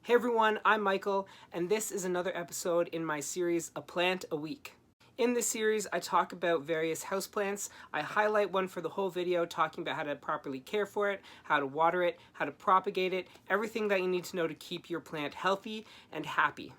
Hey everyone, I'm Michael, and this is another episode in my series, A Plant a Week. In this series, I talk about various houseplants. I highlight one for the whole video, talking about how to properly care for it, how to water it, how to propagate it, everything that you need to know to keep your plant healthy and happy.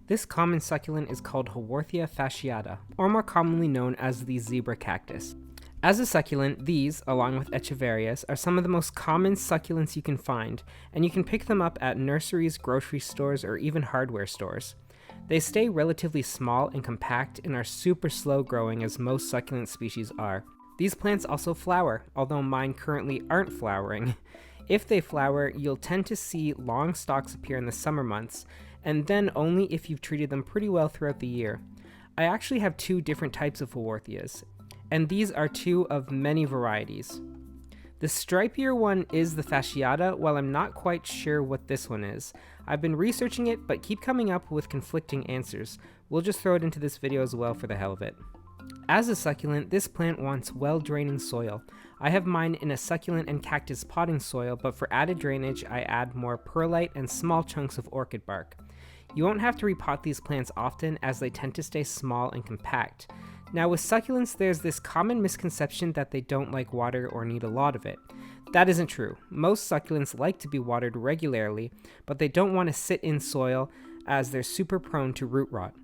This common succulent is called Haworthia fasciata, or more commonly known as the zebra cactus. As a succulent, these, along with echeverias, are some of the most common succulents you can find, and you can pick them up at nurseries, grocery stores, or even hardware stores. They stay relatively small and compact and are super slow growing as most succulent species are. These plants also flower, although mine currently aren't flowering. If they flower, you'll tend to see long stalks appear in the summer months, and then only if you've treated them pretty well throughout the year. I actually have two different types of Haworthias, and these are two of many varieties. The stripier one is the fasciata, while I'm not quite sure what this one is. I've been researching it, but keep coming up with conflicting answers. We'll just throw it into this video as well for the hell of it. As a succulent, this plant wants well-draining soil. I have mine in a succulent and cactus potting soil, but for added drainage, I add more perlite and small chunks of orchid bark. You won't have to repot these plants often as they tend to stay small and compact. Now with succulents, there's this common misconception that they don't like water or need a lot of it. That isn't true. Most succulents like to be watered regularly, but they don't want to sit in soil as they're super prone to root rot.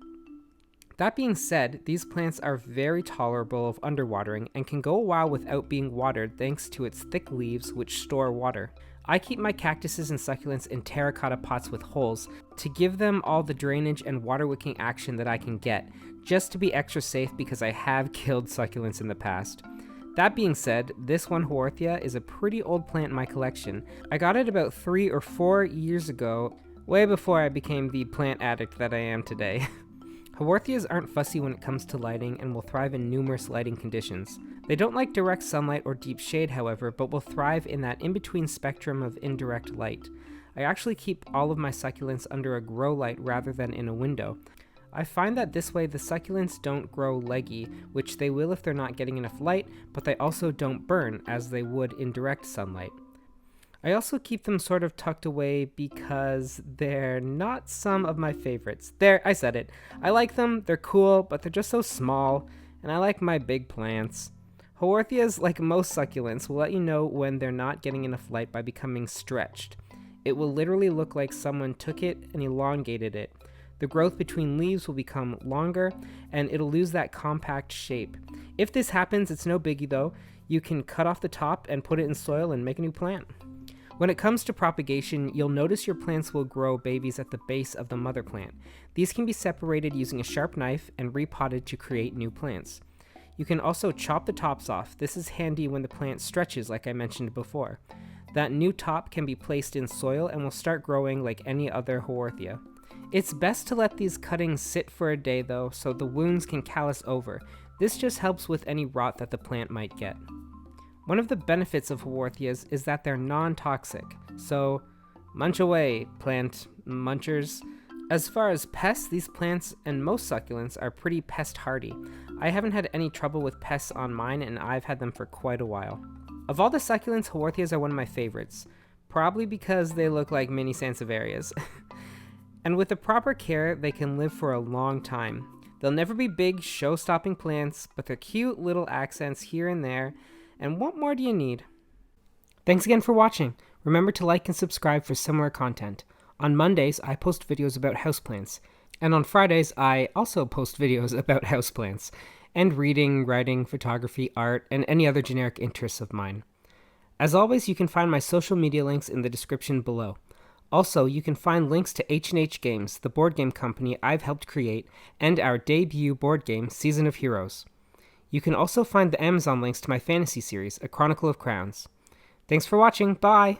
That being said, these plants are very tolerable of underwatering and can go a while without being watered thanks to its thick leaves which store water. I keep my cactuses and succulents in terracotta pots with holes to give them all the drainage and water wicking action that I can get, just to be extra safe because I have killed succulents in the past. That being said, this one Haworthia is a pretty old plant in my collection. I got it about 3 or 4 years ago, way before I became the plant addict that I am today. Haworthias aren't fussy when it comes to lighting and will thrive in numerous lighting conditions. They don't like direct sunlight or deep shade, however, but will thrive in that in-between spectrum of indirect light. I actually keep all of my succulents under a grow light rather than in a window. I find that this way the succulents don't grow leggy, which they will if they're not getting enough light, but they also don't burn as they would in direct sunlight. I also keep them sort of tucked away because they're not some of my favorites. There, I said it. I like them, they're cool, but they're just so small, and I like my big plants. Haworthias, like most succulents, will let you know when they're not getting enough light by becoming stretched. It will literally look like someone took it and elongated it. The growth between leaves will become longer, and it'll lose that compact shape. If this happens, it's no biggie though. You can cut off the top and put it in soil and make a new plant. When it comes to propagation, you'll notice your plants will grow babies at the base of the mother plant. These can be separated using a sharp knife and repotted to create new plants. You can also chop the tops off. This is handy when the plant stretches, like I mentioned before. That new top can be placed in soil and will start growing like any other Haworthia. It's best to let these cuttings sit for a day though, so the wounds can callus over. This just helps with any rot that the plant might get. One of the benefits of Haworthias is that they're non-toxic, so munch away, plant munchers. As far as pests, these plants and most succulents are pretty pest hardy. I haven't had any trouble with pests on mine, and I've had them for quite a while. Of all the succulents, Haworthias are one of my favorites, probably because they look like mini sansevierias. And with the proper care, they can live for a long time. They'll never be big, show-stopping plants, but they're cute little accents here and there. And what more do you need? Thanks again for watching. Remember to like and subscribe for similar content. On Mondays, I post videos about houseplants. And on Fridays, I also post videos about houseplants. And reading, writing, photography, art, and any other generic interests of mine. As always, you can find my social media links in the description below. Also, you can find links to H&H Games, the board game company I've helped create, and our debut board game, Season of Heroes. You can also find the Amazon links to my fantasy series, A Chronicle of Crowns. Thanks for watching, bye!